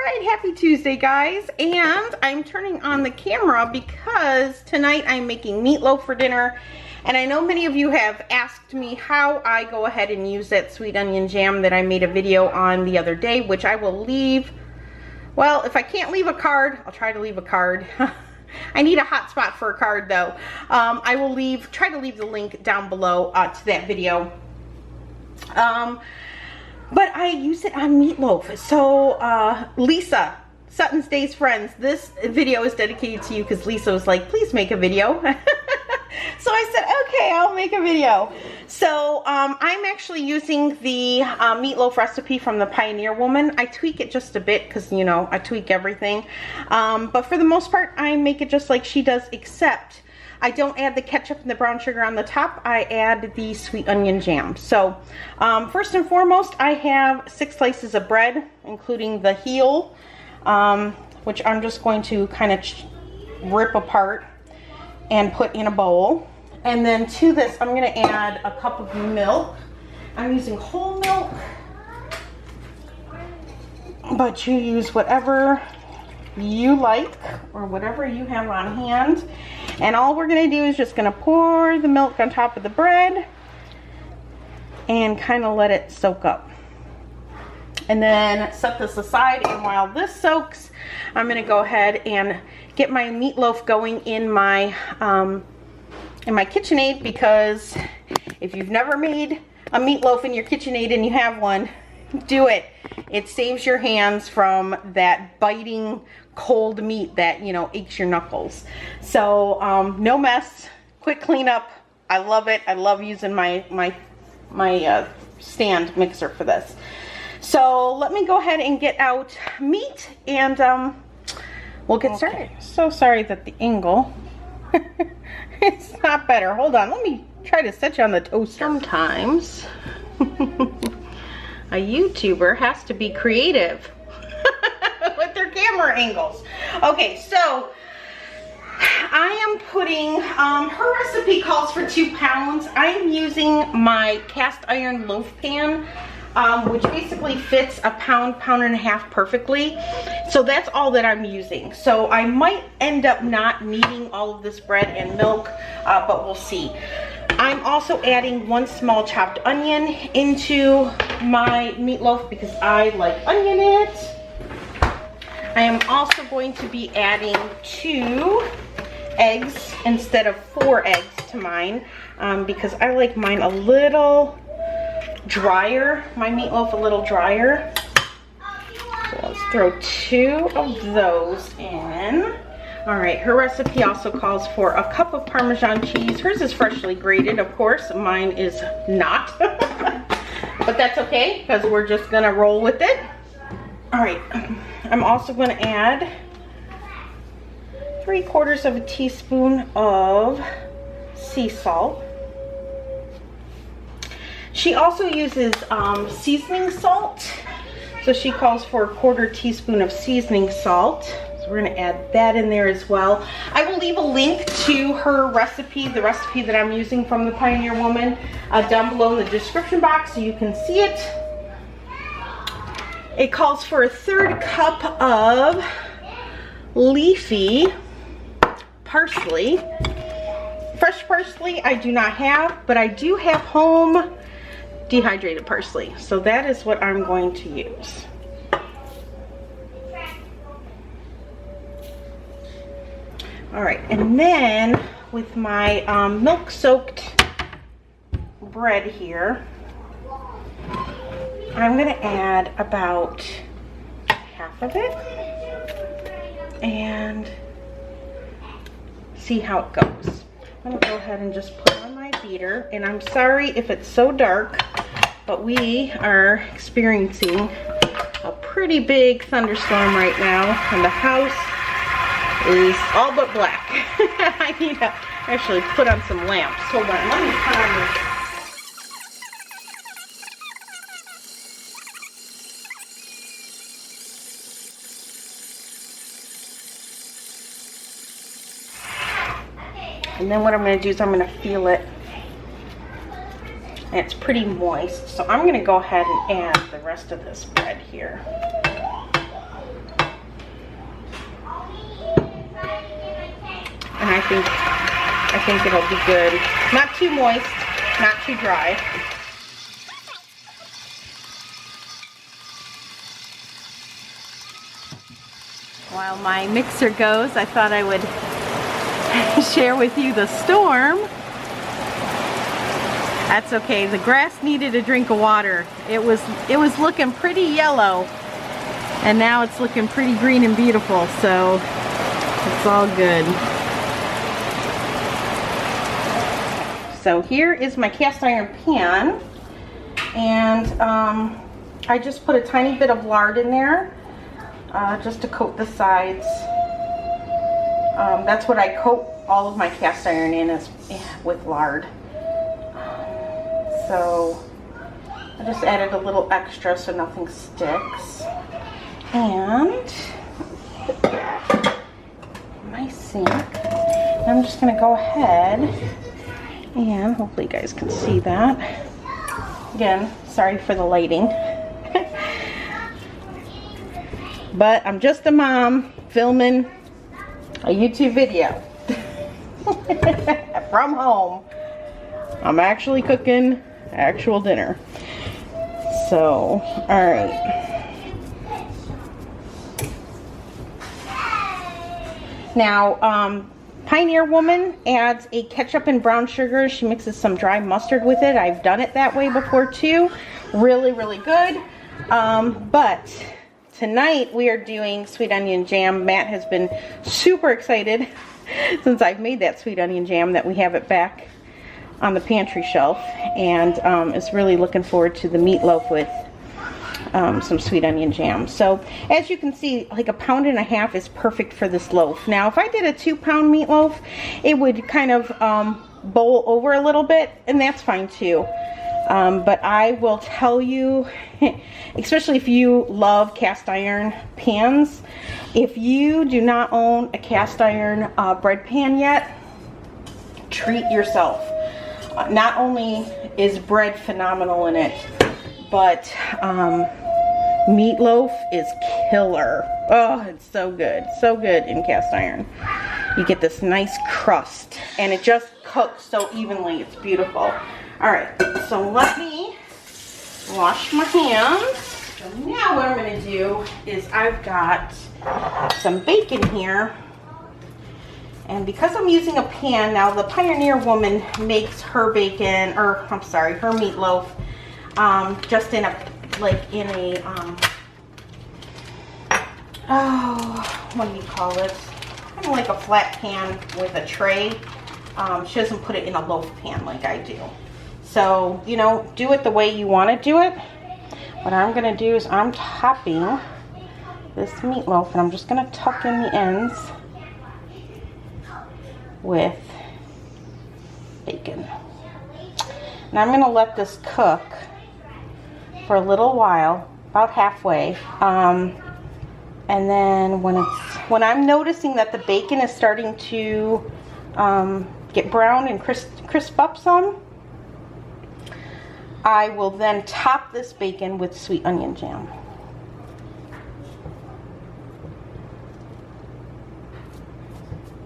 Alright, happy Tuesday guys, and I'm turning on the camera because tonight I'm making meatloaf for dinner, and I know many of you have asked me how I go ahead and use that sweet onion jam that I made a video on the other day, which I will leave, well, if I can't leave a card, I'll try to leave a card. I need a hotspot for a card though. I will try to leave the link down below to that video. But I use it on meatloaf. So Lisa, Sutton's Days Friends, this video is dedicated to you because Lisa was like, please make a video. So I said, okay, I'll make a video. So I'm actually using the meatloaf recipe from the Pioneer Woman. I tweak it just a bit because, you know, I tweak everything. But for the most part, I make it just like she does, except I don't add the ketchup and the brown sugar on the top. I add the sweet onion jam. So first and foremost, I have 6 slices of bread, including the heel, which I'm just going to kind of rip apart and put in a bowl. And then to this, I'm going to add a cup of milk. I'm using whole milk, but you use whatever you like or whatever you have on hand. And all we're going to do is just going to pour the milk on top of the bread and kind of let it soak up. And then set this aside, and while this soaks, I'm going to go ahead and get my meatloaf going in my KitchenAid, because if you've never made a meatloaf in your KitchenAid and you have one, do it. It saves your hands from that biting cold meat that, you know, aches your knuckles. So no mess, quick cleanup. I love it. I love using my stand mixer for this. So let me go ahead and get out meat, and we'll get started. So sorry that the angle it's not better. Hold on, let me try to set you on the toaster. Sometimes a YouTuber has to be creative with their camera angles. Okay, so I am putting, her recipe calls for 2 pounds. I am using my cast iron loaf pan, which basically fits a pound and a half perfectly. So that's all that I'm using. So I might end up not needing all of this bread and milk, but we'll see. I'm also adding 1 small chopped onion into my meatloaf because I like onion in it. I am also going to be adding 2 eggs instead of 4 eggs to mine, because I like mine a little drier, my meatloaf a little drier. So let's throw 2 of those in. Alright, her recipe also calls for a cup of Parmesan cheese. Hers is freshly grated, of course. Mine is not. But that's okay, because we're just going to roll with it. Alright, I'm also going to add 3/4 of a teaspoon of sea salt. She also uses seasoning salt. So she calls for a 1/4 teaspoon of seasoning salt. So we're going to add that in there as well. I will leave a link to her recipe, the recipe that I'm using from the Pioneer Woman, down below in the description box so you can see it. It calls for a 1/3 cup of leafy parsley. Fresh parsley I do not have, but I do have home dehydrated parsley. So that is what I'm going to use. Alright, and then with my milk soaked bread here, I'm going to add about half of it and see how it goes. I'm going to go ahead and just put on my beater, and I'm sorry if it's so dark, but we are experiencing a pretty big thunderstorm right now, and the house is all but black. I need to actually put on some lamps. Hold on, let me put on this. And then what I'm going to do is I'm going to feel it. And it's pretty moist. So I'm going to go ahead and add the rest of this bread here. I think it'll be good. Not too moist, not too dry. While my mixer goes, I thought I would share with you the storm. That's okay. The grass needed a drink of water. It was looking pretty yellow, and now it's looking pretty green and beautiful, so it's all good. So here is my cast iron pan, and I just put a tiny bit of lard in there just to coat the sides. That's what I coat all of my cast iron in, is with lard. So I just added a little extra so nothing sticks. And my sink. I'm just going to go ahead and hopefully you guys can see that. Again, sorry for the lighting. But I'm just a mom filming a YouTube video from home. I'm actually cooking actual dinner. So, alright. Now, Pioneer Woman adds a ketchup and brown sugar. She mixes some dry mustard with it. I've done it that way before too. Really, really good. But tonight we are doing sweet onion jam. Matt has been super excited since I've made that sweet onion jam that we have it back on the pantry shelf, and is really looking forward to the meatloaf with some sweet onion jam. So as you can see, like 1.5 pounds is perfect for this loaf. Now if I did a 2-pound meatloaf, it would kind of bowl over a little bit, and that's fine too. But I will tell you, especially if you love cast iron pans, if you do not own a cast iron bread pan yet, treat yourself. Not only is bread phenomenal in it, but meatloaf is killer. Oh, it's so good in cast iron. You get this nice crust, and it just cooks so evenly. It's beautiful. All right, so let me wash my hands. So now what I'm going to do is I've got some bacon here. And because I'm using a pan, now the Pioneer Woman makes her bacon, or I'm sorry, her meatloaf, just in a, oh, what do you call it? Kind of like a flat pan with a tray. She doesn't put it in a loaf pan like I do. So, you know, do it the way you want to do it. What I'm going to do is I'm topping this meatloaf, and I'm just going to tuck in the ends with bacon. Now I'm going to let this cook for a little while, about halfway, and then when I'm noticing that the bacon is starting to get brown and crisp up some, I will then top this bacon with sweet onion jam.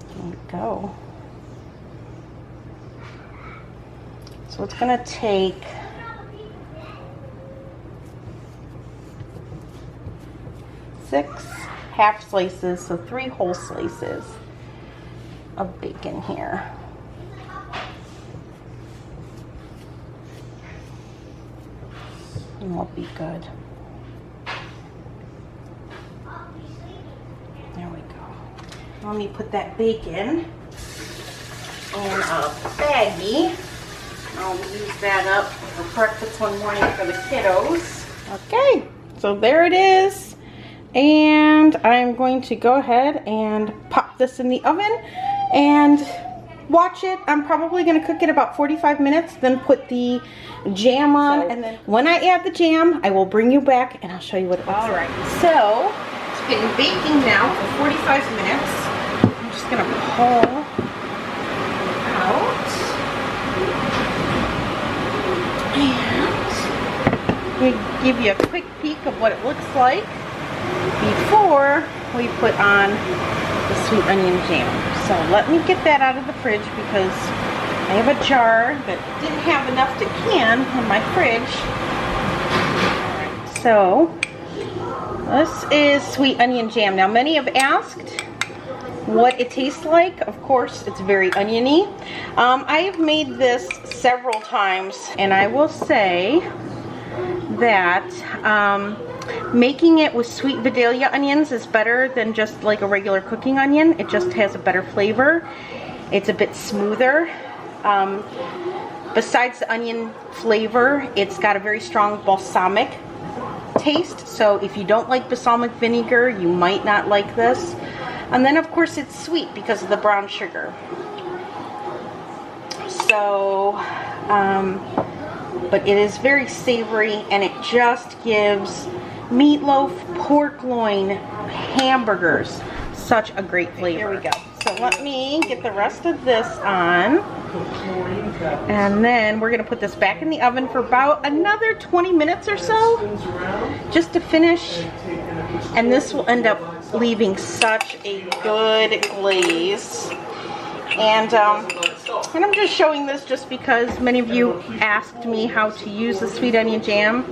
There we go. So it's going to take six half slices, so 3 whole slices of bacon here. And will be good. There we go. Let me put that bacon in a baggie. I'll use that up for breakfast one morning for the kiddos. Okay, so there it is. And I'm going to go ahead and pop this in the oven and watch it. I'm probably going to cook it about 45 minutes, then put the jam on, and then when I add the jam, I will bring you back and I'll show you what it looks like. Alright, so it's been baking now for 45 minutes. I'm just going to pull out. And we give you a quick peek of what it looks like before we put on the sweet onion jam. So let me get that out of the fridge because I have a jar that didn't have enough to can in my fridge. Alright, so this is sweet onion jam. Now many have asked what it tastes like. Of course, it's very oniony. I have made this several times, and I will say that making it with sweet Vidalia onions is better than just like a regular cooking onion. It just has a better flavor. It's a bit smoother. Besides the onion flavor, it's got a very strong balsamic taste. So if you don't like balsamic vinegar, you might not like this. And then of course it's sweet because of the brown sugar. So, but it is very savory, and it just gives meatloaf, pork loin, hamburgers such a great flavor. Here we go. So let me get the rest of this on. And then we're going to put this back in the oven for about another 20 minutes or so, just to finish. And this will end up leaving such a good glaze. And I'm just showing this just because many of you asked me how to use the sweet onion jam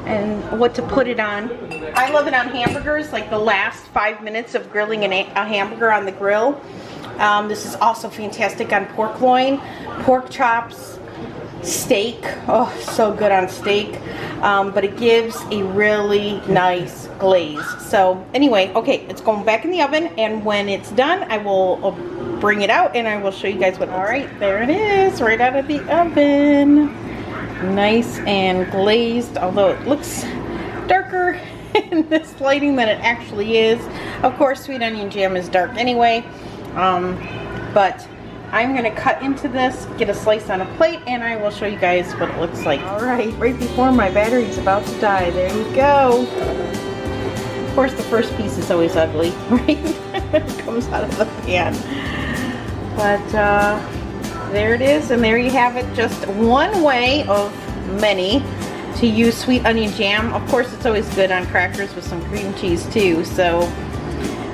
and what to put it on. I love it on hamburgers, like the last 5 minutes of grilling a hamburger on the grill. This is also fantastic on pork loin, pork chops, steak. Oh, so good on steak. But it gives a really nice glaze. So anyway, okay, it's going back in the oven, and when it's done, I will bring it out and I will show you guys what it looks like. All right, there it is, right out of the oven. Nice and glazed, although it looks darker in this lighting than it actually is. Of course, sweet onion jam is dark anyway. But I'm going to cut into this, get a slice on a plate, and I will show you guys what it looks like. Alright, right before my battery's about to die, there you go. Of course, the first piece is always ugly, right? It comes out of the pan. But there it is, and there you have it. Just one way of many to use sweet onion jam. Of course, it's always good on crackers with some cream cheese too. So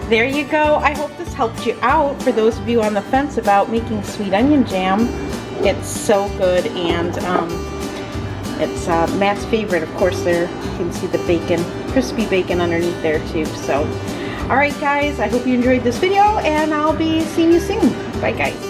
there you go. I hope this helped you out. For those of you on the fence about making sweet onion jam, it's so good, and it's Matt's favorite. Of course, there you can see the bacon, crispy bacon underneath there too. So, all right, guys, I hope you enjoyed this video, and I'll be seeing you soon. Bye, guys.